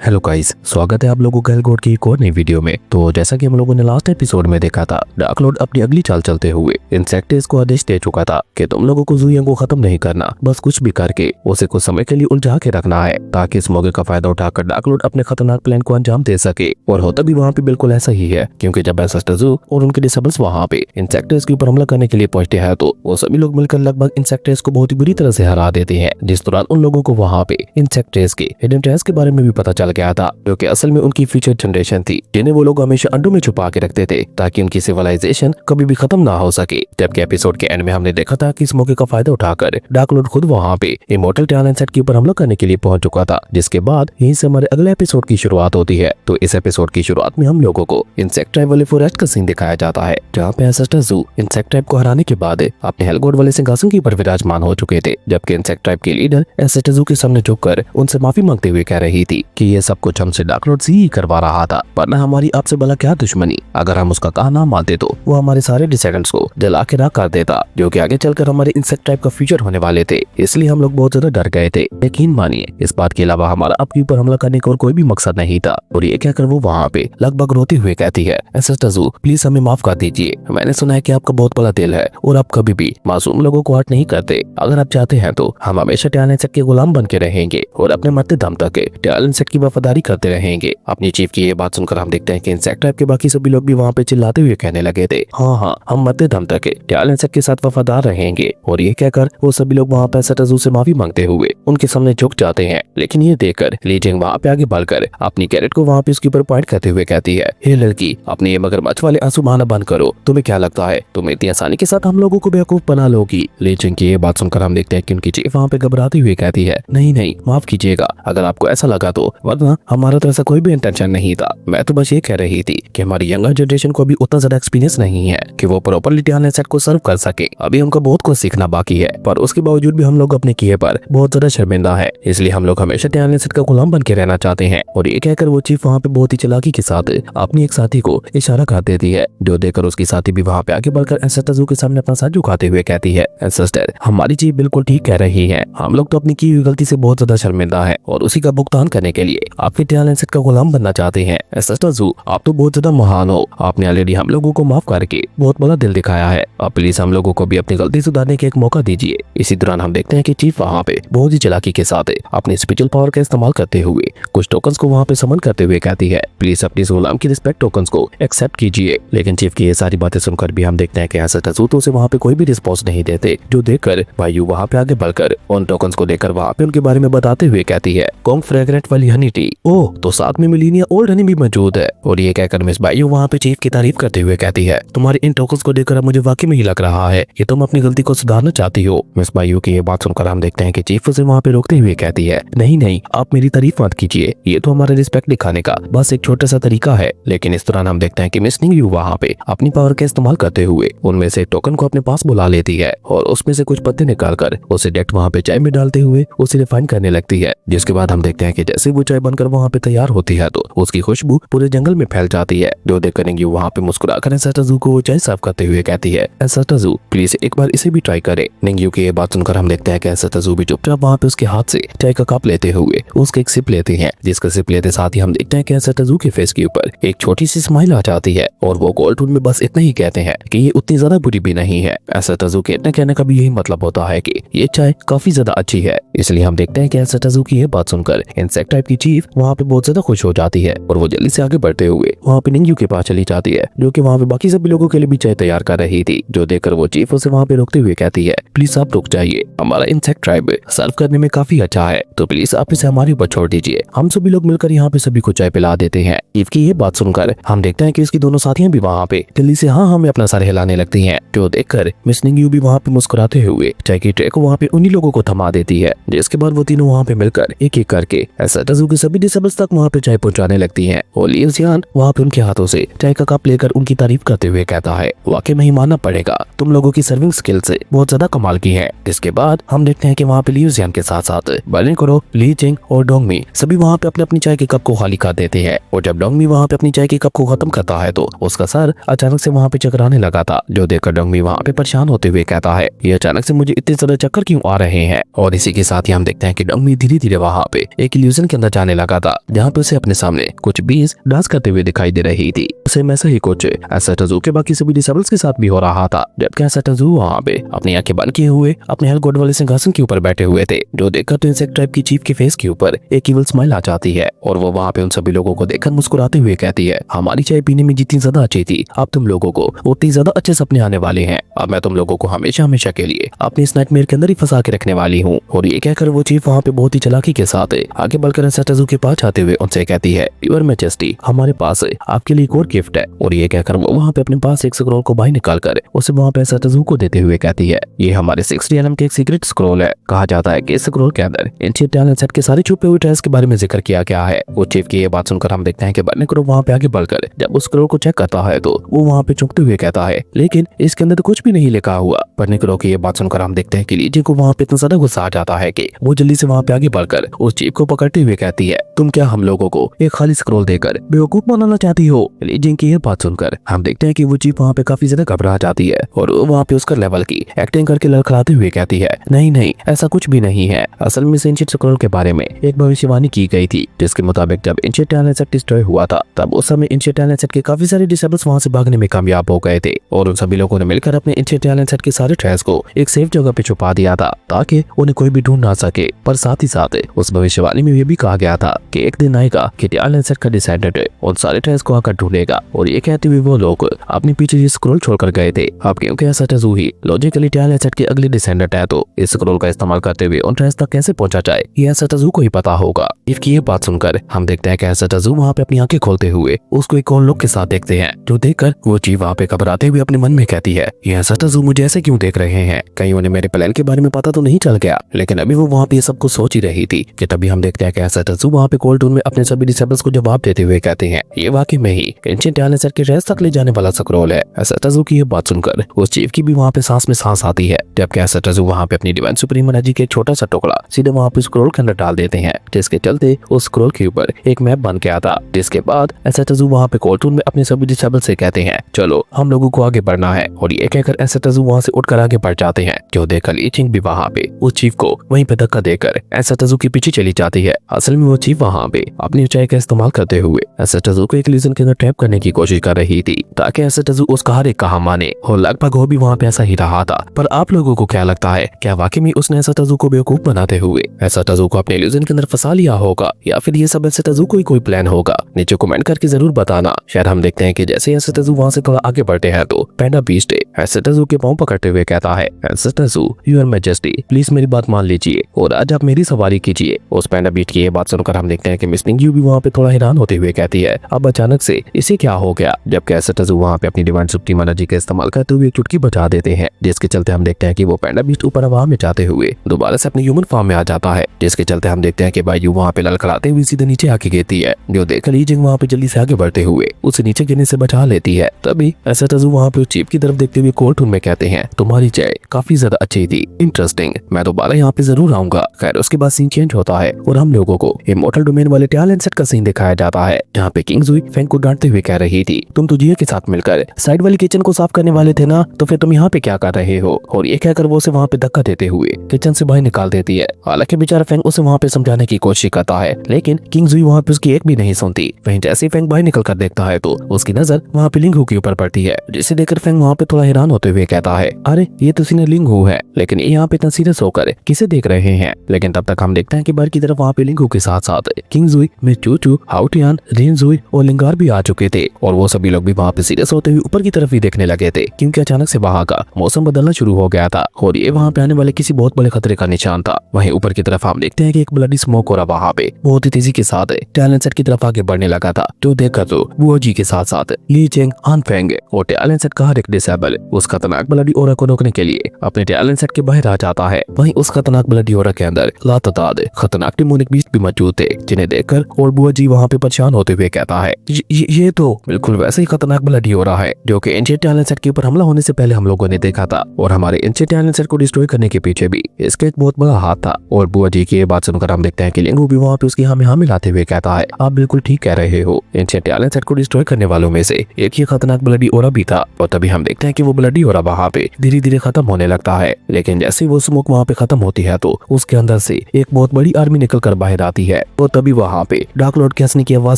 Hello guys, स्वागत है आप लोगों का हेलगोड की एक और नई वीडियो में। तो जैसा कि हम लोगों ने लास्ट एपिसोड में देखा था, डार्क लॉर्ड अपनी अगली चाल चलते हुए इंसेक्टिस को आदेश दे चुका था कि तुम लोगों को ज़ुयिंग को खत्म नहीं करना, बस कुछ भी करके उसे कुछ समय के लिए उलझा के रखना है ताकि इस मौके का फायदा उठाकर डार्क लॉर्ड अपने खतरनाक प्लान को अंजाम दे सके। और होता भी वहाँ पे बिल्कुल ऐसा ही है, क्योंकि जब एंसेस्टर ज़ू और उनके डिसेबल्स वहाँ पे इंसेक्टिस के ऊपर हमला करने के लिए पहुंचते हैं तो वो सभी लोग मिलकर लगभग इंसेक्टिस को बहुत ही बुरी तरह से हरा देते हैं। जिस दौरान उन लोगों को वहाँ पे इंसेक्टिस के हिडन ट्रेस के बारे में भी पता चल गया था, जो कि असल में उनकी फ्यूचर जनरेशन थी, जिन्हें वो लोग हमेशा अंडों में छुपा के रखते थे ताकि उनकी सिविलाइजेशन कभी भी खत्म ना हो सके। जबकि एपिसोड के एंड में हमने देखा था कि इस मौके का फायदा उठाकर डार्क लॉर्ड खुद वहाँ पे इमॉर्टल टैलेंट सेट के ऊपर हमला करने के लिए पहुंच चुका था, जिसके बाद यहीं से हमारे अगले एपिसोड की शुरुआत होती है। तो इस एपिसोड की शुरुआत में हम लोगों को इंसेक्ट ट्राइब वाले फॉरेस्ट का सीन दिखाया जाता है, जहाँ पे एंसेस्टर ज़ू इंसेक्ट ट्राइब को हराने के बाद अपने हेलगोड वाले सिंहासन के ऊपर विराजमान हो चुके थे। जबकि इंसेक्ट ट्राइब के लीडर एंसेस्टर ज़ू के सामने झुककर उनसे माफी मांगते हुए कह रही थी कि ये सब कुछ हमसे डार्क लॉर्ड ही करवा रहा था, वरना हमारी आपसे भला क्या दुश्मनी। अगर हम उसका कहा ना मानते तो वो हमारे सारे डिसेंडेंट्स को जला के राख कर देता, जो कि आगे चलकर हमारे इंसेक्ट टाइप का फ्यूचर होने वाले थे। इसलिए हम लोग बहुत ज्यादा डर गए थे। यकीन मानिए, इस बात के अलावा हमारा आपके ऊपर हमला करने का और कोई भी मकसद नहीं था। और ये कहकर वो वहाँ पे लगभग रोते हुए कहती है, एंसेस्टर ज़ू प्लीज हमें माफ कर दीजिए। मैंने सुना है कि आपका बहुत बड़ा दिल है और आप कभी भी मासूम लोगों को हर्ट नहीं करते। अगर आप चाहते हैं तो हम हमेशा टैलेंट सेट के गुलाम बन के रहेंगे और अपने मरते दम तक टैलेंट सेट की वफादारी करते रहेंगे। अपनी चीफ की ये बात सुनकर हम देखते हैं कि इंसेक्ट टाइप के बाकी सभी लोग भी वहाँ पे चिल्लाते हुए कहने लगे थे, हाँ हम मरते दम तक टैलेंट सेट के साथ वफादार रहेंगे। और ये कहकर वो सभी लोग वहाँ पे एंसेस्टर ज़ू से माफी मांगते हुए उनके सामने झुक जाते हैं। लेकिन ये देखकर ली जिंग वहाँ पे आगे बढ़कर अपनी कैरेट को वहाँ पे उसके ऊपर पॉइंट करते हुए कहती है, हे लड़की, अपने ये मगरमच्छ वाले आंसू बहाना बंद करो। तुम्हें क्या लगता है तुम इतनी आसानी के साथ हम लोगों को बेवकूफ बना लोगी? ली जिंग की ये बात सुनकर हम देखते हैं कि उनकी चीफ वहाँ पे घबराती हुई कहती है, नहीं माफ कीजिएगा, अगर आपको ऐसा लगा तो, वरना हमारा तो ऐसा कोई भी इंटेंशन नहीं था। मैं तो बस ये कह रही थी कि हमारी यंगर जनरेशन को अभी उतना ज्यादा एक्सपीरियंस नहीं है कि वो प्रॉपर्ली टैलेंट सेट को सर्व कर सके। अभी हमको बहुत कुछ सीखना बाकी है, पर उसके बावजूद भी हम लोग अपने किए पर बहुत ज्यादा शर्मिंदा है। इसलिए हम लोग हमेशा टैलेंट सेट का गुलाम बन के रहना चाहते हैं। और ये कहकर वो चीफ वहाँ पे बहुत ही चालाकी के साथ अपनी एक साथी को इशारा कर देती है, जो देखकर उसकी साथी भी वहाँ पे आगे बढ़कर एंसेस्टर ज़ू के सामने अपना साथ झुकाते हुए कहती है, एंसेस्टर हमारी चीफ बिल्कुल ठीक कह रही है, हम लोग तो अपनी की हुई गलती से बहुत ज्यादा शर्मिंदा है और उसी का भुगतान करने के लिए आपके टैलेंट सेट का गुलाम बनना चाहते हैं। एंसेस्टर ज़ू आप तो बहुत ज्यादा महान हो, आपने ऑलरेडी हम लोगों को माफ करके बहुत बड़ा दिल दिखाया है। आप प्लीज हम लोगों को भी अपनी गलती सुधारने का एक मौका दीजिए। इसी दौरान हम देखते हैं कि चीफ वहाँ पे बहुत ही चालाकी के साथ अपने स्पिरिचुअल पावर का इस्तेमाल करते हुए कुछ टोकन्स को वहाँ पे समन करते हुए कहती है, प्लीज अपनी गुलाम की रिस्पेक्ट टोकन्स को एक्सेप्ट कीजिए। लेकिन चीफ की ये सारी बातें सुनकर भी हम देखते हैं कि एंसेस्टर ज़ू तो उसे वहाँ पे कोई भी रिस्पॉन्स नहीं देते, जो देखकर भाइयों वहाँ पे आगे बढ़कर उन टोकन्स को लेकर वहाँ पे उनके बारे में बताते हुए कहती है, कॉन्ग फ्रेग्रेंट वाली हनी टी, ओह तो साथ में मिलीनिया ओल्ड हनी भी मौजूद है। और ये कहकर मिस बाइयो वहाँ पे चीफ की तारीफ करते हुए कहती है, तुम्हारे इन टोकन्स को देखकर अब मुझे वाकई में ही लग रहा है कि तुम अपनी गलती को सुधारना चाहती हो। मिस बाइयो की ये बात सुनकर हम देखते हैं कि चीफ उसे वहाँ पे रोकते हुए कहती है, नहीं आप मेरी तारीफ मत कीजिए, ये तो हमारा रिस्पेक्ट दिखाने का बस एक छोटा सा तरीका है। लेकिन इस दौरान हम देखते हैं कि मिस निंगयू वहाँ पे अपनी पावर का इस्तेमाल करते हुए उनमें से टोकन को अपने पास बुला लेती है और उसमें से कुछ पत्ते निकालकर उसे डायरेक्ट वहाँ पे चाय में डालते हुए उसे रिफाइन करने लगती है। जिसके बाद हम देखते हैं कि जैसे वो चाय बनकर वहाँ पे तैयार होती है तो उसकी खुशबू पूरे जंगल में फैल जाती है, जो देखकर निंगयू वहाँ पे मुस्कुराकर एंसेस्टर ज़ू को वो चाय सर्व करते हुए कहती है, एंसेस्टर ज़ू प्लीज एक बार इसे भी ट्राई करें। निंगयू की ये बात सुनकर हम देखते हैं कि एंसेस्टर ज़ू भी चुपचाप वहाँ पे उसके हाथ से चाय का कप लेते हुए उसके एक सिप लेते हैं। जिसका सिप लेते साथ ही हम देखते हैं कि एंसेस्टर ज़ू के फेस के ऊपर एक छोटी सी स्माइल आ जाती है और वो गोल्ड टून में बस इतना ही कहते हैं कि ये उतनी ज्यादा बुरी भी नहीं है। एंसेस्टर ज़ू के इतना कहने का भी यही मतलब होता है कि ये चाय काफी ज्यादा अच्छी है। इसलिए हम देखते हैं कि एंसेस्टर ज़ू की ये बात सुनकर इंसेक्ट टाइप की चीफ वहाँ पे बहुत ज्यादा खुश हो जाती है और वो जल्दी से आगे बढ़ते हुए वहाँ पे निंगयू के पास चली जाती है, जो कि वहाँ पे बाकी सभी लोगों के लिए भी चाय तैयार कर रही थी। जो देखकर वो चीफ उसे वहाँ पे रोकते हुए कहती है, प्लीज आप रुक जाइए, हमारा इंसेक्ट ट्राइब सर्व करने में काफी अच्छा है, तो प्लीज आप इसे हमारे ऊपर छोड़ दीजिए, हम सभी लोग मिलकर यहाँ पे सभी को चाय पिला देते हैं। चीफ की ये बात सुनकर हम देखते हैं कि इसकी दोनों साथियां भी वहाँ पे जल्दी से हाँ में अपना सर हिलाने लगती हैं, जो देखकर मिस निंगयू भी वहाँ पे मुस्कुराते हुए चाय की ट्रे को वहाँ पे उन्हीं लोगों को थमा देती है। जिसके बाद वो तीनों वहाँ पे मिलकर एक एक करके एंसेस्टर ज़ू के सभी डिसेबल्स तक वहाँ पे चाय पहुँचाने लगती हैं। और लियू जियान वहाँ पे उनके हाथों से चाय का कप लेकर उनकी तारीफ करते हुए कहता है, वाकई में ही मानना पड़ेगा, तुम लोगों की सर्विंग स्किल से बहुत ज्यादा कमाल की है। इसके बाद हम देखते हैं कि वहाँ पे लियू जियान के साथ साथ बर्लिन कुरो, ली जिंग और डोंगमी सभी वहाँ पे अपने अपनी चाय के कप को खाली कर देते हैं। और जब डोंगमी वहाँ पे अपनी चाय के कप को खत्म करता है तो उसका सर अचानक से वहाँ पे चकराने लगा था, जो देखकर डोंगमी वहाँ पे परेशान होते हुए कहता है, ये अचानक से मुझे इतने ज्यादा चक्कर क्यों आ रहे हैं। और इसी के साथ ही हम देखते हैं कि डोंगमी धीरे धीरे वहाँ पे एक इल्यूजन के अंदर जाने करने लगा था, जहाँ पे उसे अपने सामने कुछ बीस डांस करते हुए दिखाई दे रही थी। सेम ऐसा ही कुछ एसेटाजू के बाकी सभी डिसेबल्स के साथ भी हो रहा था, जबकि एसेटाजू वहाँ पे अपनी आंखें बंद किए हुए अपने हेल गॉड वाले सिंहासन के ऊपर बैठे हुए थे, जो देखकर तो इंसेक्ट ट्राइब की चीफ के फेस के ऊपर एक इविल स्माइल आ जाती है और वो वहाँ पे उन सभी लोगों को देखकर मुस्कुराते हुए कहती है, हमारी चाय पीने में जितनी ज्यादा अच्छी थी, अब तुम लोगों को उतनी ज्यादा अच्छे सपने आने वाले हैं। अब मैं तुम लोगों को हमेशा हमेशा के लिए अपने इस नाइटमेयर के अंदर ही फंसा के रखने वाली हूँ। और ये कहकर वो चीफ वहाँ पे बहुत ही चालाकी के साथ आगे बढ़कर एसेटाजू के पास आते हुए उनसे कहती है, योर मैजेस्टी, हमारे पास आपके लिए एक और गिफ्ट है। और ये कहकर वो वहाँ पे अपने पास एक स्क्रॉल को बाहर निकाल कर उसे वहाँ पे एसेटाजू को देते हुए कहती है, ये हमारे 60 एलएम के एक सीक्रेट स्क्रॉल है। कहा जाता है कि इस स्क्रॉल के अंदर एंशिएंट टैलेंट सेट के सारे छुपे हुए ट्रेस के बारे में जिक्र किया गया है। वो चीफ की ये बात सुनकर हम देखते हैं कि बर्निक्रो वहाँ पे आगे बढ़कर जब उस स्क्रॉल को चेक करता है तो वो वहाँ पे चुपते हुए कहता है, लेकिन इसके अंदर तो कुछ भी नहीं लिखा हुआ। बर्निक्रो की ये बात सुनकर हम देखते हैं कि लीजी को वहाँ पे इतना ज्यादा गुस्सा आ जाता है कि वो जल्दी से वहाँ पे आगे बढ़कर उस चीफ को पकड़ते हुए कहती है, तुम क्या हम लोगों को एक खाली स्क्रॉल देकर बेवकूफ बनाना चाहती हो? लीजी की ये बात सुनकर हम देखते हैं कि वो चीफ वहाँ पे काफी ज्यादा घबरा जाती है और वहाँ पे उसका लेवल की एक्टिंग करके लड़खड़ाते हुए कहती है, नहीं नहीं, ऐसा कुछ भी नहीं है। असल में एंशिएंट स्क्रॉल के बारे में एक भविष्यवाणी की गई थी, जिसके मुताबिक जब एंशिएंट टैलेंट सेट डिस्ट्रॉय हुआ था तब उस समय एंशिएंट टैलेंट सेट के काफी सारे डिसेबल्स वहाँ से भागने में कामयाब हो गए थे और उन सभी लोगों ने मिलकर अपने एंशिएंट टैलेंट सेट के सारे ट्रेस को एक सेफ जगह पे छुपा दिया था ताकि उन्हें कोई भी ढूंढ ना सके। पर साथ ही साथ उस भविष्यवाणी में ये भी कहा गया था कि एक दिन आएगा कि टैलेंट सेट का डिसेंडेंट उन सारे ट्रेस को आकर ढूंढेगा। और ये कहते हुए वो लोग अपने पीछे ये स्क्रॉल छोड़कर गए थे। अब क्योंकि एसेटाजू ही लॉजिकली टैलेंट सेट के अगले डिसेंडेंट है तो इस स्क्रॉल का इस्तेमाल करते हुए उन ट्रेस तक कैसे पहुंचा जाए ये एसेटाजू को ही पता होगा। इसकी ये बात सुनकर हम देखते हैं कि एसेटाजू वहाँ पे अपनी आंखें खोलते हुए उसको एक और लोग के साथ देखते हैं, जो देखकर वो चीफ वहाँ पे घबराते हुए अपने मन में कहती है, ये एसेटाजू मुझे ऐसे क्यों देख रहे हैं? कहीं उन्हें मेरे प्लान के बारे में पता तो नहीं चल गया? लेकिन अभी वो वहाँ पे सब कुछ सोच ही रही थी कि तभी हम देखते हैं कि एसेटाजू वहाँ पे कोल्ड टून में अपने सभी डिसेबल्स को जवाब देते हुए कहते हैं, ये वाकई में ही एंशिएंट टैलेंट सेट के ट्रेस तक ले जाने वाला स्क्रॉल है। एसेटाजू की ये बात सुनकर उस चीफ की भी वहाँ पे सांस में सांस आती है, जबकि एसेटाजू वहाँ पे अपनी डिवाइन सुप्रीम एनर्जी के एक छोटा सा टुकड़ा सीधे वहाँ पे स्क्रॉल के अंदर डाल देते हैं, जिसके चलते उस स्क्रॉल के ऊपर एक मैप बन गया था। जिसके बाद एसेटाजू वहाँ पे कोल्ड टून में अपने सभी डिसेबल से कहते हैं, चलो हम लोगों को आगे बढ़ना है। और ये कहकर एसेटाजू वहाँ से उठकर आगे बढ़ जाते हैं, जो देखकर लीचिंग भी वहाँ पे उस चीफ को वहीं पे धक्का देकर एसेटाजू के पीछे चली जाती है। असल में वो चीफ वहाँ पे अपनी ऊंचाई का इस्तेमाल करते हुए एसेटाजू को एक इल्यूजन के अंदर ट्रैप करने की कोशिश कर रही थी ताकि एसेटाजू उसका हर एक कहा माने। और लगभग वो भी वहाँ पे ऐसा ही रहा था। पर आप लोगों को क्या लगता है, क्या वाकई में उसने एसेटाजू को बेवकूफ बनाते हुए एसेटाजू को अपने इल्यूजन के अंदर फंसा लिया होगा, या फिर ये सब एसेटाजू को ही कोई प्लान होगा? नीचे कमेंट करके जरूर बताना। शायद हम देखते हैं कि जैसे एसेटाजू वहाँ से थोड़ा आगे बढ़ते हैं तो पैंडा बीस्ट एसेटाजू के पांव पकड़ते हुए कहता है, एसेटाजू, योर मैजेस्टी, प्लीज मेरी बात मान लीजिए और आज आप मेरी सवारी कीजिए। उस पैंडा बीस्ट की ये बात सुनकर हम देखते हैं कि मिस मिंग्यू भी वहाँ पे थोड़ा हैरान होते हुए कहती है, अब अचानक से इसे क्या हो गया? जबकि एसेटाजू वहाँ पे अपनी डिवाइन सुप्रीम एनर्जी का इस्तेमाल करते हुए एक चुटकी बजा देते हैं, जिसके चलते हम देखते हैं कि वो पैंडा बीस्ट ऊपर हवा में जाते हुए दोबारा से अपने ह्यूमन फॉर्म में आ जाता है, जिसके चलते हम देखते हैं कि बायू वहाँ पे ललखड़ाते हुए सीधे नीचे आके गिरती है, जो देखकर लीजिंग वहाँ पे जल्दी से आगे बढ़ते हुए उसे नीचे गिरने से बचा लेती है। तभी एसेटाजू वहाँ पे चीफ की तरफ देखते हुए कोल्ड टून में कहते हैं, तुम्हारी चाय काफी ज्यादा अच्छी थी, इंटरेस्टिंग, मैं दोबारा यहाँ पे जरूर आऊंगा। खैर उसके बाद सीन चेंज होता है और हम लोगों को इमॉर्टल डोमेन वाले टैलेंट सेट का सीन दिखाया जाता है, जहाँ पे किंग जुई फेंग को डांटते हुए कह रही थी, तुम तो जिया के साथ मिलकर साइड वाली किचन को साफ करने वाले थे ना, तो फिर तुम यहाँ पे क्या कर रहे हो? और ये कहकर वो उसे वहाँ पे धक्का देते हुए किचन से बाहर निकाल देती है। हालांकि बेचारा फेंग उसे वहाँ पे समझाने की कोशिश करता है, लेकिन किंग जुई वहाँ पे उसकी एक भी नहीं सुनती। वहीं जैसे फेंग बाहर निकल कर देखता है तो उसकी नजर वहाँ पे लिंगू के ऊपर पड़ती है, जिसे देखकर फेंग वहाँ पे थोड़ा हैरान होते हुए कहता है, अरे ये तो सीनियर लिंगू है, लेकिन ये यहाँ पे इतना सीरियस होकर किसे देख रहे हैं? लेकिन तब तक हम देखते हैं कि बाहर की तरफ वहाँ पे लिंगू के साथ साथ किंग जुई, मिस चूचू, हाउटियान, रेन जुई और लिंगार भी आ चुके थे। और वो सभी लोग भी वहाँ पे सीरियस होते हुए ऊपर की तरफ ही देखने लगे थे, क्योंकि अचानक से वहाँ का मौसम बदलना शुरू हो गया था और ये वहाँ पे आने वाले किसी बहुत बड़े खतरे का निशान था। वहीं ऊपर की तरफ हम देखते हैं कि एक ब्लडी स्मोक हो रहा वहाँ पे बहुत ही तेजी के साथ टैलेंट सेट की तरफ आगे बढ़ने लगा था, जो देखकर तो बुआ जी के साथ साथ ली चेंग, हान फेंग और टैलेंट सेट का हर एक डिसेबल उस खतरनाक ब्लडी ओरा को रोकने के लिए अपने टैलेंट सेट के बाहर आ जाता है। वहीं उस खतरनाक ब्लडी ओरा के अंदर लातादाद खतरनाक डिमोनिक बीस्ट भी मौजूद थे, जिन्हें देखकर और बुआ जी वहाँ पे परेशान होते हुए कहता है, ये तो बिल्कुल वैसे ही खतरनाक ब्लडी हो रहा है जो कि एंशिएंट टैलेंट सेट के ऊपर हमला होने से पहले हम लोगों ने देखा था। और हमारे एंशिएंट टैलेंट सेट को डिस्ट्रॉय करने के पीछे भी इसका एक बहुत बड़ा हाथ था। और बुआ जी की ये बात सुनकर हम देखते हैं कि लिंगू भी वहाँ पे उसकी हाँ में हाँ मिलाते हुए कहता है, आप बिल्कुल ठीक कह रहे हो, एंशिएंट टैलेंट सेट को डिस्ट्रॉय करने वालों में से एक ही खतरनाक ब्लडी ओरा भी था। और तभी हम देखते हैं कि वो ब्लडी ओरा वहाँ पे धीरे धीरे खत्म होने लगता है, लेकिन जैसे वो स्मोक वहाँ पे खत्म होती है तो उसके अंदर से एक बहुत बड़ी आर्मी निकल कर बाहर आती है। है तो तभी वहाँ पे डार्क लॉर्ड के हंसने की आवाज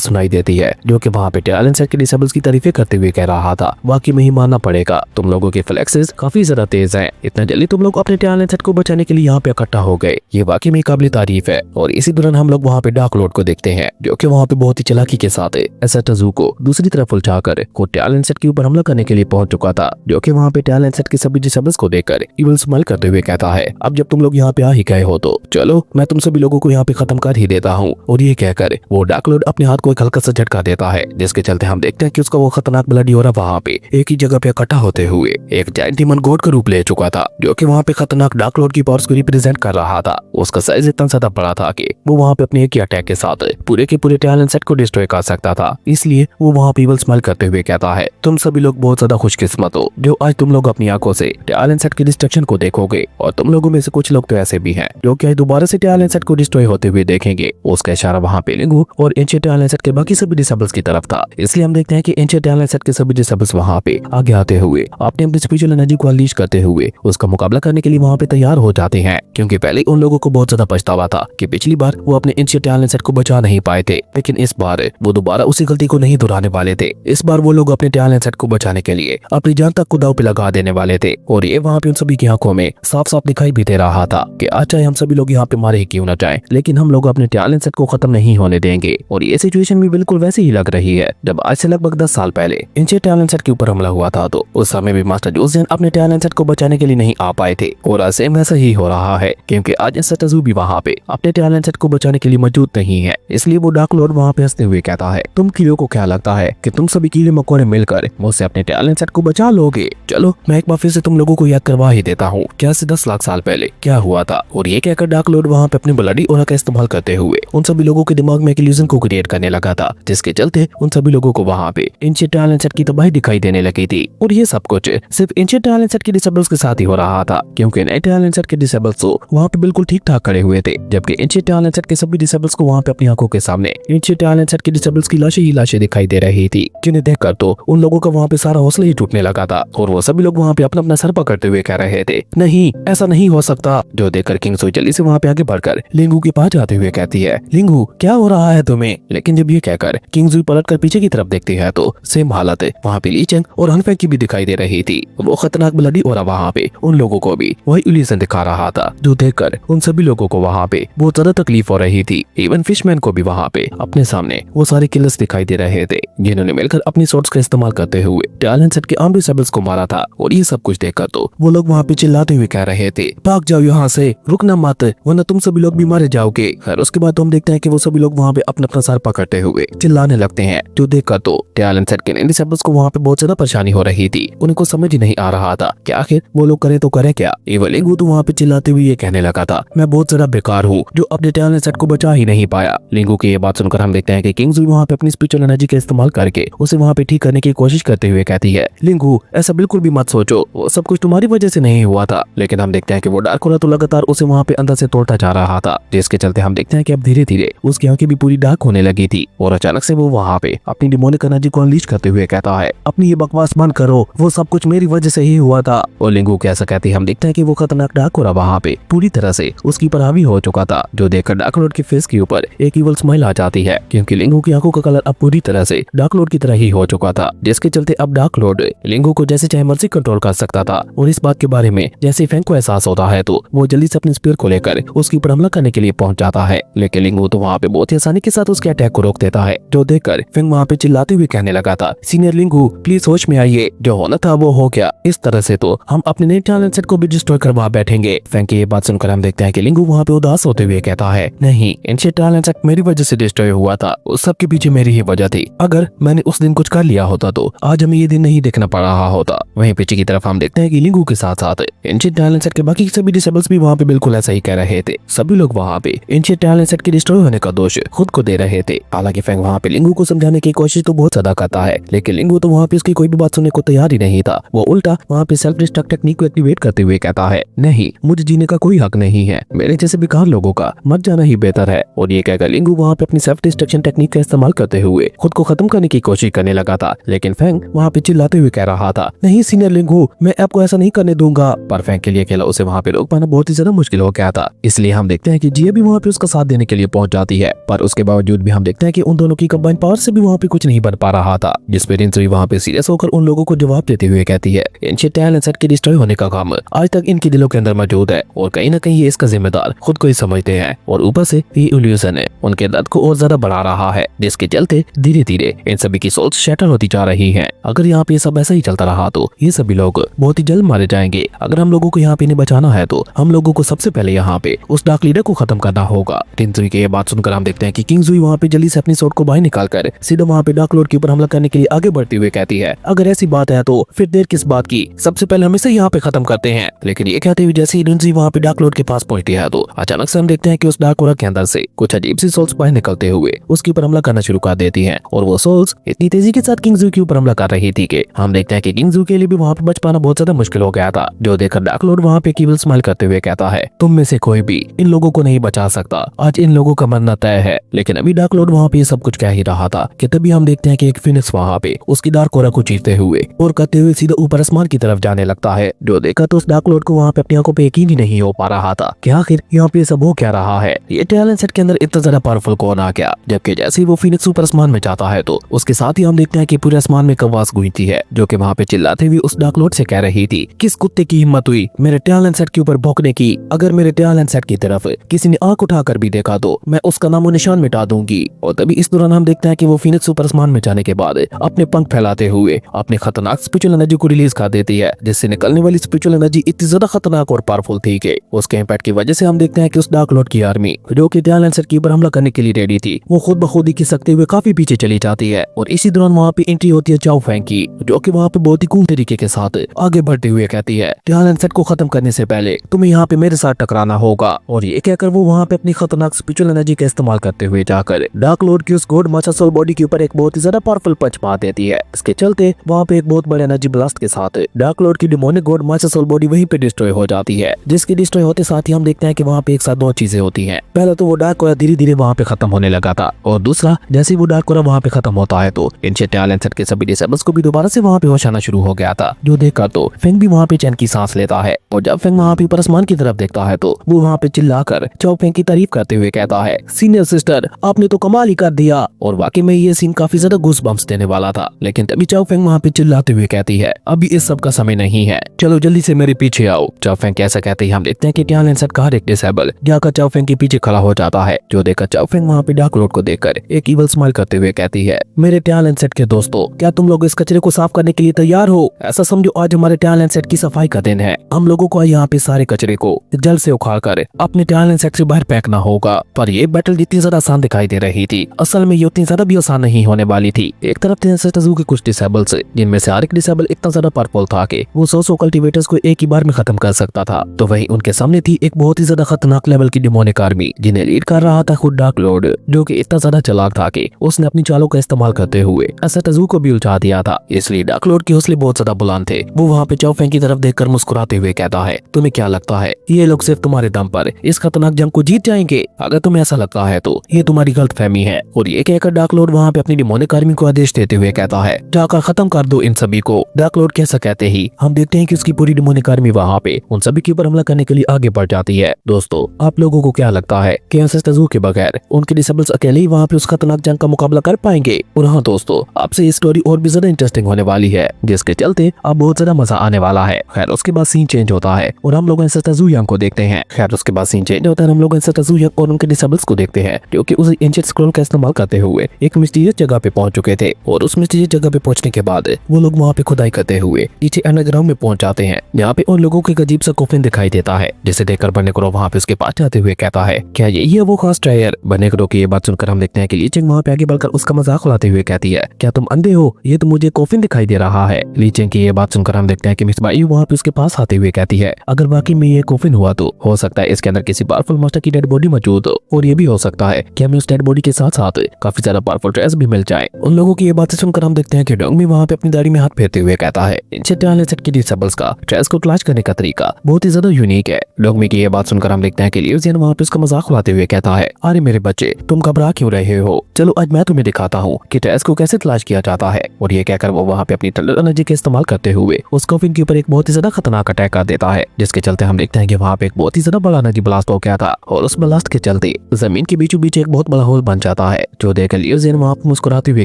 सुनाई देती है, जो कि वहाँ पे टैलेंट सेट के डिसेबल्स की तारीफें करते हुए कह रहा था, वाकई में ही मानना पड़ेगा, तुम लोगों के फ्लेक्सेस काफी ज्यादा तेज हैं। इतना जल्दी तुम लोग अपने टैलेंट सेट को बचाने के लिए यहाँ पे इकट्ठा हो गए, ये वाकई में काबिल तारीफ है। और इसी दौरान हम लोग वहाँ पे डार्क लॉर्ड को देखते हैं, जो कि वहाँ पे बहुत ही चालाकी के साथ एसेटाजू को दूसरी तरफ उलझाकर खुद टैलेंट सेट के ऊपर हमला करने के लिए पहुंच चुका था, जो कि वहाँ पे टैलेंट सेट के सभी डिसेबल्स को देखकर इविल स्माइल करते हुए कहता है, अब जब तुम लोग यहाँ पे आ ही गए हो तो चलो मैं तुम सभी लोगों को यहाँ पे खत्म कर ही देता हूँ। और ये कहकर वो डार्क लॉर्ड अपने हाथ को एक हल्का सा झटका देता है, जिसके चलते हम देखते हैं कि उसका वो खतरनाक ब्लडी ऑरा वहाँ पे एक ही जगह पे इकट्ठा होते हुए एक जायंट डीमन गॉड का रूप ले चुका था, जो कि वहाँ पे खतरनाक डार्क लॉर्ड की पावर्स को रिप्रेजेंट कर रहा था। उसका साइज इतना ज्यादा बड़ा था कि वो वहाँ पे अपने एक ही अटैक के साथ पूरे के पूरे टैलेंट सेट को डिस्ट्रॉय कर सकता था। इसलिए वो वहाँ पे इविल स्माइल करते हुए कहता है, तुम सभी लोग बहुत ज्यादा खुशकिस्मत हो जो आज तुम लोग अपनी आंखों से टैलेंट सेट की डिस्ट्रक्शन को देखोगे, और तुम लोगों में से कुछ लोग तो ऐसे भी हैं जो कि आज दोबारा से टैलेंट सेट को डिस्ट्रॉय होते हुए देखेंगे। उसका इशारा वहाँ पे लिंगू और एंशिएंट टैलेंट सेट के बाकी सभी डिसेबल्स की तरफ था। इसलिए हम देखते हैं कि एंशिएंट टैलेंट सेट के सभी डिसेबल्स वहाँ पे आगे आते हुए अपने अपनी स्पिरिचुअल एनर्जी को अनलीश करते हुए उसका मुकाबला करने के लिए वहाँ पे तैयार हो जाते हैं, क्योंकि पहले उन लोगों को बहुत ज्यादा पछतावा था कि पिछली बार वो अपने एंशिएंट टैलेंट सेट को बचा नहीं पाए थे, लेकिन इस बार वो दोबारा उसी गलती को नहीं दोहराने वाले थे। इस बार वो लोग अपने टैलेंट सेट को बचाने के लिए अपनी जान तक को दांव पे लगा देने वाले थे। और ये वहाँ पे उन सभी की आंखों में साफ साफ दिखाई भी दे रहा था कि आज चाहे हम सभी लोग यहाँ पे मारे ही क्यों न जाए, लेकिन हम लोग अपने टैलेंट सेट को खत्म नहीं होने देंगे। और ये सिचुएशन भी बिल्कुल वैसे ही लग रही है जब आज से लगभग 10 साल पहले एंशिएंट टैलेंट सेट के ऊपर हमला हुआ था, तो उस समय भी मास्टर जोसेन अपने टैलेंट सेट को बचाने के लिए नहीं आ पाए थे। और आज सेम वैसा ही हो रहा है, क्योंकि आज एसेटाजू भी वहाँ पे अपने टैलेंट सेट को बचाने के लिए मौजूद नहीं है। इसलिए वो डार्क लॉर्ड वहाँ पे हंसते हुए कहता है, तुम कीड़ों को क्या लगता है कि तुम सभी कीड़े मकोड़े मिलकर मुझसे अपने टैलेंट सेट को बचा लोगे? चलो मैं एक बार फिर से तुम लोगों को याद करवा ही देता हूँ क्या से 10 लाख साल पहले क्या हुआ था। और ये कहकर डार्क लॉर्ड वहाँ पे अपनी ब्लडी ऑरा का इस्तेमाल करते हुए उन सभी लोगों के दिमाग में एक इल्यूजन को क्रिएट करने लगा था, जिसके चलते उन सभी लोगों को वहाँ पे एंशिएंट टैलेंट सेट की तबाही दिखाई देने लगी थी। और ये सब कुछ सिर्फ एंशिएंट टैलेंट सेट के डिसेबल्स के साथ ही हो रहा था, क्योंकि नए टैलेंट सेट के डिसेबल्स तो वहाँ पे बिल्कुल ठीक ठाक खड़े हुए थे, जबकि एंशिएंट टैलेंट सेट के सभी डिसेबल्स को वहाँ पे अपनी आंखों के सामने एंशिएंट टैलेंट सेट के डिसेबल्स की लाशें ही लाशें दिखाई दे रही थी, जिन्हें देखकर तो उन लोगों का वहाँ पे सारा हौसला ही टूटने लगा था। और वो सभी लोग वहाँ पे अपना अपना सर पकड़ते हुए कह रहे थे, नहीं ऐसा नहीं हो सकता। जो देखकर किंग सुई जल्दी से वहाँ पे आगे बढ़कर लिंगू के पास जाते हुए कहती है, लिंगू क्या हो रहा है तुम्हें? लेकिन जब ये कहकर किंग सुई पलट कर पीछे की तरफ देखती है तो सेम हालत वहाँ पे ली चेंग और हंग फेंग की भी दिखाई दे रही थी। वो खतरनाक ब्लडी ऑरा वहाँ पे उन लोगों को भी वही इल्यूजन दिखा रहा था, जो देखकर उन सभी लोगों को वहाँ पे बहुत ज्यादा तकलीफ हो रही थी। इवन फिशमैन को भी वहाँ पे अपने सामने वो सारे किलर्स दिखाई दे रहे थे, जिन्होंने मिलकर अपनी शॉट्स का इस्तेमाल करते हुए टैलेंट सेट के आम डिसेबल्स को मारा था। और ये सब कुछ देखकर तो वो लोग वहाँ पे चिल्लाते हुए कह रहे थे, भाग जाओ यहाँ से, रुकना मत, वरना तुम सभी लोग भी मारे जाओगे। खैर उसके बाद तो हम देखते हैं कि वो सभी लोग वहाँ पे अपना अपना सर पकड़ते हुए चिल्लाने लगते हैं, जो देखकर तो टैलेंट सेट के डिसेबल्स को वहाँ पे बहुत ज्यादा परेशानी हो रही थी। उनको समझ ही नहीं आ रहा था कि आखिर वो लोग करे तो करे क्या। एवं लिंगू तो वहाँ पे चिल्लाते हुए ये कहने लगा था, मैं बहुत ज्यादा बेकार हूँ जो अपने टैलेंट सेट को बचा ही नहीं पाया। लिंगू की ये बात सुनकर हम देखते हैं कि किंग सुई वहाँ पे अपनी स्पिरिचुअल एनर्जी का इस्तेमाल करके उसे वहाँ पे ठीक करने की कोशिश करते हुए कहती है, लिंगू ऐसा बिल्कुल भी मत सोचो, वो सब कुछ तुम्हारी वजह से नहीं हुआ था। लेकिन हम देखते हैं कि वो डार्क ऑरा तो लगातार उसे वहाँ पे अंदर से तोड़ता जा रहा था, जिसके चलते हम देखते हैं कि अब धीरे धीरे उसकी आंखें भी पूरी डार्क होने लगी थी। और अचानक से वो वहाँ पे अपनी डिमोनिक एनर्जी को अनलीश करते हुए कहता है, अपनी ये बकवास बंद करो, वो सब कुछ मेरी वजह से ही हुआ था। और लिंगू कैसा कहती हम देखते हैं कि वो खतरनाक डार्क ऑरा वहाँ पे पूरी तरह से उसकी पर हावी हो चुका था, जो देखकर डार्क लॉर्ड के फेस के ऊपर एक इवल स्माइल आ जाती है, क्योंकि लिंगू की आंखों का कलर अब पूरी तरह से डार्क लॉर्ड की तरह ही हो चुका था, जिसके चलते अब डार्क लॉर्ड लिंगू को जैसे चाहे मर्जी कंट्रोल कर सकता था। और इस बात के बारे में जैसे फेंग को एहसास होता है तो वो जल्दी से अपने स्पीयर को लेकर उसके ऊपर हमला करने के लिए पहुंच जाता है, लेकिन लिंगू तो वहाँ पे बहुत ही आसानी के साथ उसके अटैक को रोक देता है, जो देखकर फेंग वहाँ पे चिल्लाते हुए कहने लगा था, सीनियर लिंगू प्लीज होश में आइए, जो होना था वो हो गया, इस तरह से तो हम अपने नए टैलेंट सेट को भी डिस्ट्रॉय करवा बैठेंगे। फेंग की ये बात सुनकर हम देखते हैं कि लिंगू वहाँ पे उदास होते हुए कहता है, नहीं एंशिएंट टैलेंट सेट मेरी वजह से डिस्ट्रॉय हुआ था, उस सब के पीछे मेरी ही वजह थी। अगर मैंने उस दिन कुछ कर लिया होता तो आज हमें ये दिन नहीं देखना पड़ रहा होता। वहीं पीछे की तरफ हम देखते हैं कि लिंगू के साथ साथ एंशिएंट टैलेंट सेट के बाकी सभी डिसेबल्स भी वहाँ पे बिल्कुल ऐसा ही कह रहे थे। सभी लोग वहाँ पे एंशिएंट टैलेंट सेट के डिस्ट्रॉय होने का दोष खुद को दे रहे थे। हालांकि फेंग वहाँ पे लिंगू को समझाने की कोशिश तो बहुत ज्यादा करता है, लेकिन लिंगू तो वहाँ पे उसकी कोई भी बात सुनने को तैयार ही नहीं था। वो उल्टा वहाँ पे सेल्फ डिस्ट्रक्ट टेक्निक को एक्टिवेट करते हुए कहता है, नहीं मुझे जीने का कोई हक नहीं है, मेरे जैसे बेकार लोगों का मर जाना ही बेहतर है। और ये कहकर लिंगू वहाँ पे अपनी सेल्फ डिस्ट्रक्शन टेक्निक का इस्तेमाल करते हुए खुद को खत्म करने की कोशिश करने लगा था, लेकिन फेंग वहाँ पे चिल्लाते हुए कह रहा था, नहीं सीनियर लिंगू मैं आपको ऐसा नहीं करने दूंगा। पर फेंग के लिए अकेला उसे वहाँ पे रोक पाना बहुत ही ज्यादा मुश्किल हो गया था, इसलिए हम देखते हैं कि जिया भी वहाँ पे उसका साथ देने के लिए पहुंच जाती है, पर उसके बावजूद भी हम देखते हैं कि उन दोनों की कंबाइंड पावर से भी वहाँ पे कुछ नहीं बन पा रहा था, जिस पे रिंजुई वहाँ पे सीरियस होकर उन लोगों को जवाब देते हुए कहती है एंशिएंट टैलेंट सेट के डिस्ट्रॉय होने का काम आज तक इनके दिलों के अंदर मौजूद है और कहीं ना कहीं ये इसका जिम्मेदार खुद को ही समझते हैं और ऊपर से ये इल्यूजन है उनके दर्द को और ज्यादा बढ़ा रहा है, जिसके चलते धीरे धीरे इन सभी की सोल्स शैटर होती जा रही हैं। अगर यहाँ पे सब ऐसा ही चलता रहा तो ये सभी लोग बहुत ही जल्द मारे जाएंगे। अगर हम लोगों को यहाँ पे इन्हें बचाना है तो हम लोगों को सबसे पहले यहाँ पे उस डार्क लीडर को खत्म करना होगा। रिंजुई की ये बात सुनकर हम देखते हैं कि किंगजुई वहाँ पे जल्दी से अपनी स्वॉर्ड को बाहर निकालकर सीधा वहाँ पे डार्क लॉर्ड के ऊपर हमला करने के लिए आगे बढ़ते हुए कहती है अगर ऐसी बात है तो फिर देर किस बात की, सबसे पहले हम इसे यहाँ पे खत्म करते हैं। लेकिन ये कहते हुए जैसे ही रिंजुई वहाँ पे डार्क लॉर्ड के पास पहुंचती है तो अचानक से हम देखते हैं कि उस डार्क ओरा के अंदर से कुछ अजीब सी सोल्स बाहर निकलते हुए उसके ऊपर हमला करना शुरू कर देती हैं और वो सोल्स इतनी तेजी के साथ किंगजुई के ऊपर हमला कर रही थी कि हम देखते हैं कि किंगजुई के लिए भी वहाँ पे बच पाना बहुत ज्यादा मुश्किल हो गया था, जो देखकर डार्क लॉर्ड वहाँ पे केवल स्माइल करते हुए कहता है तुम में से कोई भी इन लोगों को नहीं बचा सकता, आज इन लोगों का मरना तय है। लेकिन अभी डार्क लॉर्ड वहाँ पे सब कुछ कह ही रहा था कि तभी हम देखते हैं कि एक फिनिक्स वहाँ पे उसकी डार्क ओरा को चीरते हुए और करते हुए सीधा ऊपर आसमान की तरफ जाने लगता है, जो देखा तो उस डार्क लॉर्ड को वहाँ पे अपनी आंखों पे यकीन ही नहीं हो पा रहा था कि आखिर यहाँ पे सब हो क्या रहा है। ये टैलेंट सेट के अंदर इतना ज्यादा पावरफुल कौन आ गया। जबकि जैसे ही वो फिनिक्स ऊपर आसमान में जाता है तो उसके साथ ही हम देखते हैं कि पूरे आसमान में एक आवाज गूंजती है जो कि वहाँ पे चिल्लाते हुए उस डार्क लॉर्ड से कह रही थी किस कुत्ते की हिम्मत हुई मेरे टैलेंट सेट के ऊपर भौंकने की, अगर मेरे टैलेंट सेट की तरफ किसी ने आंख उठाकर भी देखा तो मैं उसका नामो निशान मिटा दूंगी। और तभी इस दौरान हम देखते हैं कि वो फिनिक्स ऊपर आसमान में जाने के बाद अपने पंख फैलाते हुए अपने खतरनाक स्पिरिचुअल एनर्जी को रिलीज कर देती है, जिससे निकलने वाली स्पिरिचुअल एनर्जी इतनी ज्यादा खतरनाक और पावरफुल थी कि उसके इम्पैक्ट की वजह से हम देखते हैं कि उस डार्क लॉर्ड की आर्मी जो कि टैलेंट सेट के ऊपर हमला करने के लिए रेडी थी वो खुद ब खुद ही खिसकते हुए काफी पीछे चली जाती है। और इसी दौरान वहाँ पे एंट्री होती है चाओ फैंग की, जो कि वहाँ पे बहुत ही कूल तरीके के साथ आगे बढ़ते हुए कहती है टैलेंट सेट को खत्म करने से पहले तुम्हें यहाँ पे मेरे साथ टकराना होगा। और ये कहकर वो वहाँ पे अपनी खतरनाक स्पिरिचुअल एनर्जी का इस्तेमाल करते हुए जाकर डार्क लॉर्ड की उस गॉड माचा सोल बॉडी के ऊपर एक बहुत ही ज्यादा पावरफुल पंच मार देती है। इसके चलते वहाँ पे एक बहुत बड़े एनर्जी ब्लास्ट के साथ डार्क लॉर्ड की डिमोनिक गॉड माचा सोल बॉडी वहीं पे डिस्ट्रॉय हो जाती है, जिसके डिस्ट्रॉय होते साथ ही हम देखते हैं कि वहाँ पे एक साथ दो चीजें होती हैं। पहला तो वो डार्क ओरा धीरे धीरे वहाँ पे खत्म होने लगा था और दूसरा जैसे ही वो डार्क ओरा वहाँ पे खत्म होता है तो एंशिएंट टैलेंट सेट के सभी डिसेबल्स को भी दोबारा से वहाँ पे होश आना शुरू हो गया था, जो देखकर तो फेंग भी वहाँ पे चैन की सांस लेता है। और जब फेंग वहाँ पे ऊपर आसमान की तरफ देखता है तो वो वहाँ पे चिल्लाकर चाओ फेंग की तारीफ करते हुए कहता है सीनियर सिस्टर आपने तो कमाल ही कर दिया। और वाकई में ये सीन काफी ज्यादा गूस बम्प्स देने वाला था, लेकिन तभी चाओ फेंग वहाँ पे चिल्लाते हुए कहती है अभी इस सब का समय नहीं है, चलो जल्दी से मेरे पीछे आओ। चाओ फेंग कैसा कहते ही हम देखते हैं कि टैलेंट सेट का हर एक डिसेबल जाकर चाओ फेंग के पीछे खड़ा हो जाता है, जो देखकर चाओ फेंग वहाँ पे डार्क लॉर्ड को देखकर एक इवल स्माइल करते हुए कहती है मेरे टैलेंट सेट के दोस्तों क्या तुम लोग इस कचरे को साफ करने के लिए तैयार हो? ऐसा समझो आज हमारे टैलेंट सेट की सफाई का दिन है, हम लोगों को यहाँ पे सारे कचरे को जल्द से उखाड़ कर अपने टैलेंट सेट से बाहर फेंकना होगा। पर ये बैटल जितनी ज्यादा आसान दिखाई दे रही थी असल में ये उतनी ज्यादा भी आसान नहीं होने वाली थी। एक तरफ थे सेटजू के कुछ डिसेबल्स जिनमें से हर एक डिसेबल इतना ज्यादा पावरफुल था कि वो 100 कल्टीवेटर्स को एक ही बार में खत्म कर सकता था, तो वही उनके सामने थी एक बहुत ही ज्यादा खतरनाक लेवल की डिमोनिक आर्मी जिन्हें लीड कर रहा था खुद डार्क लॉर्ड, जो कि इतना ज्यादा चालाक था कि उसने अपनी चालों का इस्तेमाल करते हुए सेटजू को भी उलझा दिया था। इसलिए डार्क लॉर्ड के हौसले बहुत ज्यादा बुलंद थे। वो वहाँ पे चाओ फेंग की तरफ देखकर मुस्कुराते हुए कहता है तुम्हें क्या लगता है ये लोग सिर्फ तुम्हारे दम पर इस खतरनाक जंग को जीत जाएंगे? अगर तुम्हें ऐसा लगता है तो ये तुम्हारी गलतफहमी है। और ये कहकर डार्क लॉर्ड वहाँ पे अपनी डिमोनिक आर्मी को आदेश देते हुए कहता है जाकर खत्म कर दो इन सभी को। डार्क लॉर्ड कैसा कहते ही हम देखते हैं कि उसकी पूरी डिमोनिक आर्मी वहाँ पे उन सभी के ऊपर हमला करने के लिए आगे बढ़ जाती है। दोस्तों आप लोगों को क्या लगता है कि सेटजू के बगैर उनके डिसेबल्स अकेले ही वहाँ पे उस खतरनाक जंग का मुकाबला कर पाएंगे? और हाँ दोस्तों आपसे ये स्टोरी और भी ज्यादा इंटरेस्टिंग होने वाली है, जिसके चलते अब बहुत ज्यादा मजा आने वाला है। खैर उसके बाद सीन चेंज होता है और हम लोग सेटजू यंग को देखते हैं। खैर उसके बाद सीन चेंज होता है, हम लोग सेटजू यंग और उनके डिसेबल्स को देखते हैं जो कि उस एंशिएंट स्क्रॉल का इस्तेमाल करते हुए एक मिस्टीरियस जगह पे पहुंच चुके थे। और उस मिस्टीरियस जगह पे पहुंचने के बाद वो लोग वहाँ पे खुदाई करते हुए नीचे अंडरग्राउंड में पहुंच जाते हैं, जहाँ पे उन लोगों को एक अजीब सा कोफिन दिखाई देता है, जिसे देखकर बनेकरो वहाँ पे उसके पास जाते हुए कहता है क्या यही है वो खास टायर? बनेकरो की ये बात सुनकर हम देखते हैं कि ली चिंग वहाँ पे आगे बढ़कर उसका मजाक उड़ाते हुए कहती है क्या तुम अंधे हो? ये तो मुझे कोफिन दिखाई दे रहा है। ली चिंग की ये बात सुनकर हम देखते हैं कि मिस बाई वहाँ पे उसके पास आते हुए कहती है अगर वाकई में ये कोफिन हुआ तो हो सकता है इसके अंदर किसी पावरफुल मास्टर की डेड बॉडी मौजूद हो, और ये भी हो सकता है कि हमें उस डेड बॉडी के साथ साथ काफी ज्यादा पावरफुल ट्रेस भी मिल जाए। उन लोगों की ये बातें सुनकर हम देखते हैं कि डोंग भी वहाँ पे अपनी दाढ़ी में हाथ फेरते हुए कहता है एंशिएंट टैलेंट सेट के डिसेबल्स का ट्रेस को तलाश करने का तरीका बहुत ही ज्यादा यूनिक है। डोंग की ये बात सुनकर हम देखते हैं कि लियूजियन वहाँ पे उसका मजाक उड़ाते हुए कहता है अरे मेरे बच्चे तुम घबरा क्यों रहे हो? चलो आज मैं तुम्हें दिखाता हूँ कि ट्रेस को कैसे तलाश किया जाता है। और ये कहकर वो वहाँ पे अपनी थंडर एनर्जी का इस्तेमाल करते हुए उस कोफिन के ऊपर एक बहुत ही ज्यादा खतरनाक अटैक कर देता है, जिसके चलते हम देखते हैं कि वहाँ पे एक बहुत ही ज्यादा बड़ा एनर्जी ब्लास्ट हो गया था। और उस ब्लास्ट के चलते चलते जमीन के बीचों बीच एक बहुत बड़ा होल बन जाता है, जो देखकर लियो जेन वहाँ पे मुस्कुराते हुए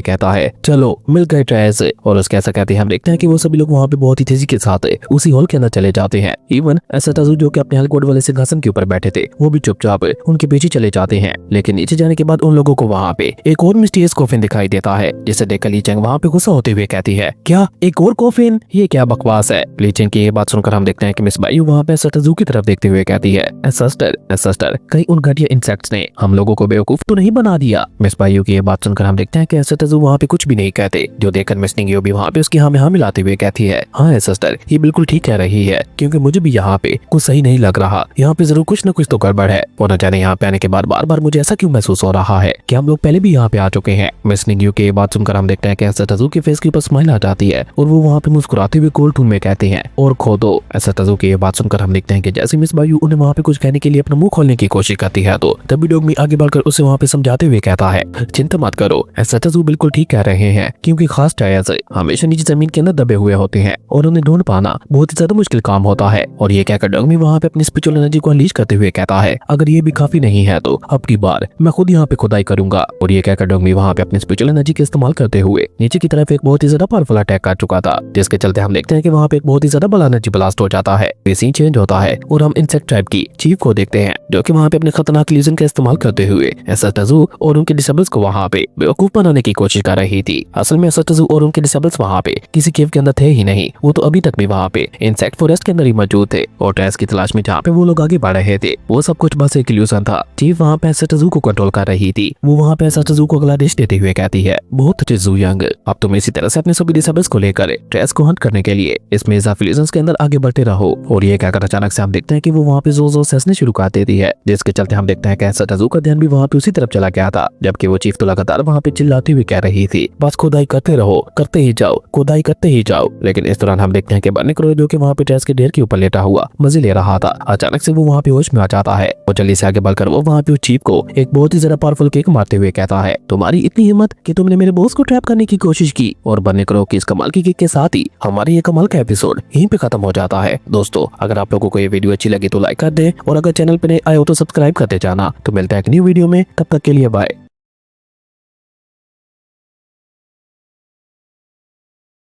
कहता है चलो मिल गए ट्रेस। और उसके ऐसा कहते हैं हम देखते हैं कि वो सभी लोग वहाँ पे बहुत ही तेजी के साथ उसी हॉल के अंदर चले जाते हैं। इवन एसाटाजू जो कि अपने हेलकोट वाले सिंहासन के ऊपर बैठे थे वो भी चुपचाप उनके पीछे चले जाते हैं। लेकिन नीचे जाने के बाद उन लोगों को वहाँ पे एक और मिस्टीरियस कॉफिन दिखाई देता है, जिसे देखकर ली चेंग वहाँ पे गुस्सा होते हुए कहती है क्या एक और कॉफिन, ये क्या बकवास है। ली चेंग की ये बात सुनकर हम देखते हैं कि मिस बायू वहाँ पे एसाटाजू की तरफ देखते हुए कहती है सिस्टर कहीं उन घटिया इंसेक्ट्स ने हम लोगों को बेवकूफ तो नहीं बना दिया। मिस बायू की ये बात सुनकर हम देखते हैं कि एसाटाजू वहाँ पे कुछ भी नहीं कहते, जो देखकर मिस निंगियो भी वहाँ पे उसकी हाँ में हाँ मिलाते हुए कहती है हाँ सिस्टर ये बिल्कुल ठीक कह रही है, क्योंकि मुझे भी यहाँ पे कुछ सही नहीं लग रहा, यहाँ पे जरूर कुछ न कुछ तो गड़बड़ है। और न जाने यहाँ पे आने के बाद बार बार मुझे ऐसा क्यों महसूस हो रहा है कि हम लोग पहले भी यहाँ पे आ चुके हैं। मिस निंगियो की ये बात सुनकर हम देखते हैं कि एसाटाजू के फेस के ऊपर स्माइल आ जाती है और वो वहाँ पे मुस्कुराते हुए कोल्ड टून में कहते हैं और खो दो। एसाटाजू की ये बात सुनकर हम देखते हैं कि जैसे मिस बायू उन्हें वहाँ पे कुछ कहने के लिए अपना मुंह खोलने की कोशिश करती है, तो तभी डोगमी आगे बढ़कर उसे वहाँ पे समझाते हुए कहता है चिंता मत करो, एसाटाजू बिल्कुल ठीक कह रहे हैं, क्योंकि खास टायर्स हमेशा नीचे जमीन के अंदर दबे हुए होते हैं और उन्हें ढूंढ पाना बहुत ही ज्यादा मुश्किल काम होता है। और ये कहकर डोगमी वहाँ पे अपनी स्पिरिचुअल एनर्जी को अनलीश करते हुए कहता है अगर ये भी काफी नहीं है तो अब की बार मैं खुद यहाँ पे खुदाई करूंगा। और ये कहकर डोगमी वहाँ पे अपनी स्पिरिचुअल एनर्जी का इस्तेमाल करते हुए नीचे की तरफ एक बहुत ही ज्यादा पावरफुल अटैक कर चुका था, जिसके चलते हम देखते हैं कि वहाँ पे एक बहुत ही ज्यादा बड़ा एनर्जी ब्लास्ट हो जाता है। सीन चेंज होता है और हम इंसेक्ट ट्राइब की चीफ को देखते हैं, जो कि वहाँ पे अपने खतरनाक इल्यूजन का इस्तेमाल करते हुए एसाटाजू और उनके डिसेबल्स को वहाँ पे बेवकूफ बनाने की कोशिश कर रही थी। असल में एसाटाजू और उनके डिसेबल्स वहाँ पे किसी केव के अंदर थे ही नहीं, वो तो अभी तक भी वहाँ पे इंसेक्ट फॉरेस्ट के अंदर ही मौजूद थे और ट्रेस की तलाश में जहाँ पे वो लोग आगे बढ़ रहे थे वो सब कुछ बस एक इल्यूजन था। चीफ वहाँ पे एसाटाजू को कंट्रोल कर रही थी। वो वहाँ पे एसाटाजू को अगला आदेश देते हुए कहती है बहुत अच्छे ज़ू यंग, अब तुम इसी तरह से अपने सभी डिसेबल्स को लेकर ट्रेस को हंट करने के लिए इसमें इजाफी इल्यूजन्स के अंदर आगे बढ़ते रहो। और ये कहकर अचानक से हम देखते हैं कि वो वहाँ पे जोर से हंसने शुरू कर देती है, जिसके चलते हम देखते हैं कि एसाटाजू का ध्यान भी वहाँ पे उसी तरफ चला गया था, जबकि वो चीफ तो लगातार वहाँ पे चिल्लाती हुई कह रही थी बस खुदाई करते रहो, करते ही जाओ, खुदाई करते ही जाओ। लेकिन इस दौरान हम देखते हैं कि बर्निक्रो जो कि वहाँ पे ट्रेस के ढेर के ऊपर लेटा हुआ मजे ले रहा था, अचानक से वो वहाँ पे होश में आ जाता है और जल्दी से आगे बढ़कर वो वहाँ पे चीफ को एक बहुत ही ज्यादा पावरफुल किक मारते हुए कहता है तुम्हारी इतनी हिम्मत कि तुमने मेरे बॉस को ट्रैप करने की कोशिश की। और बर्निक्रो की इस कमाल की किक के साथ ही हमारी ये कमाल का एपिसोड यहीं पे खत्म हो जाता है। दोस्तों अगर आप लोगों को ये वीडियो अच्छी लगी तो लाइक कर दे और अगर चैनल पे नए आए हो तो सब्सक्राइब करते जाना। तो मिलता है एक न्यू वीडियो में, तब तक के लिए बाय।